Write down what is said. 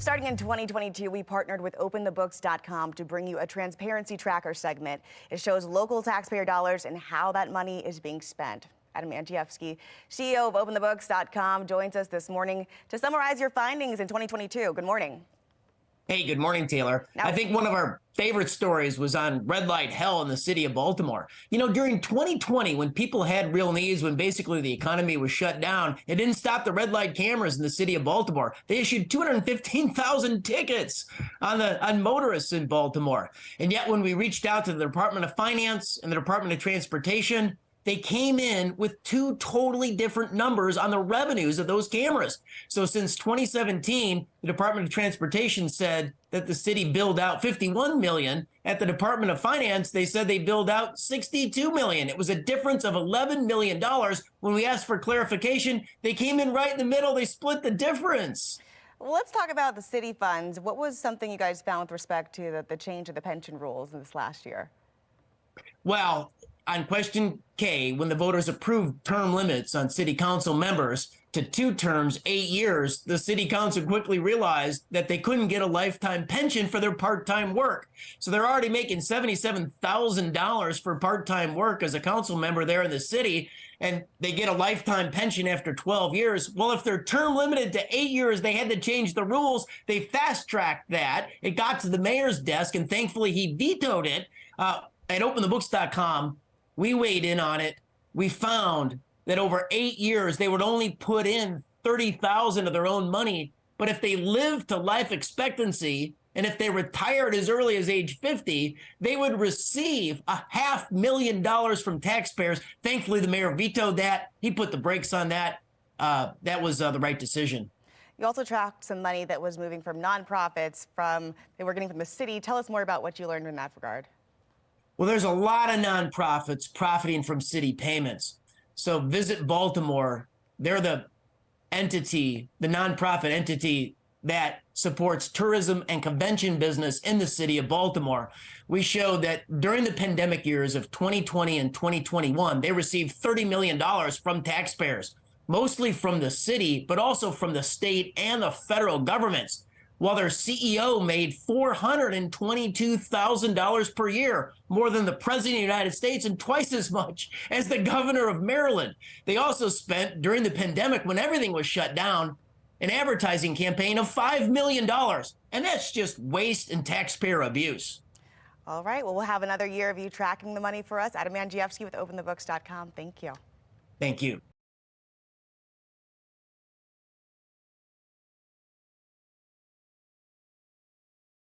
Starting in 2022, we partnered with OpenTheBooks.com to bring you a transparency tracker segment. It shows local taxpayer dollars and how that money is being spent. Adam Andrzejewski, CEO of OpenTheBooks.com, joins us this morning to summarize your findings in 2022. Good morning. Hey, good morning, Taylor. I think one of our favorite stories was on red light hell in the city of Baltimore. You know, during 2020, when people had real needs, when basically the economy was shut down, it didn't stop the red light cameras in the city of Baltimore. They issued 215,000 tickets on motorists in Baltimore. And yet when we reached out to the Department of Finance and the Department of Transportation, they came in with two totally different numbers on the revenues of those cameras. So since 2017, the Department of Transportation said that the city billed out $51 million. At the Department of Finance, they said they billed out $62 million. It was a difference of $11 million. When we asked for clarification, they came in right in the middle. They split the difference. Well, let's talk about the city funds. What was something you guys found with respect to the change of the pension rules in this last year? Well, on question K, when the voters approved term limits on city council members to 2 terms, 8 years, the city council quickly realized that they couldn't get a lifetime pension for their part-time work. So they're already making $77,000 for part-time work as a council member there in the city, and they get a lifetime pension after 12 years. Well, if they're term limited to 8 years, they had to change the rules. They fast-tracked that. It got to the mayor's desk, and thankfully he vetoed it. At OpenTheBooks.com, we weighed in on it. We found that over 8 years, they would only put in $30,000 of their own money. But if they lived to life expectancy, and if they retired as early as age 50, they would receive $500,000 from taxpayers. Thankfully, the mayor vetoed that. He put the brakes on that. That was the right decision. You also tracked some money that was moving from nonprofits they were getting from the city. Tell us more about what you learned in that regard. Well, there's a lot of nonprofits profiting from city payments. So Visit Baltimore, they're the entity, the nonprofit entity that supports tourism and convention business in the city of Baltimore. We showed that during the pandemic years of 2020 and 2021, they received $30 million from taxpayers, mostly from the city, but also from the state and the federal governments, while their CEO made $422,000 per year, more than the president of the United States and twice as much as the governor of Maryland. They also spent, during the pandemic, when everything was shut down, an advertising campaign of $5 million. And that's just waste and taxpayer abuse. All right. Well, we'll have another year of you tracking the money for us. Adam Andrzejewski with OpenTheBooks.com. Thank you. Thank you.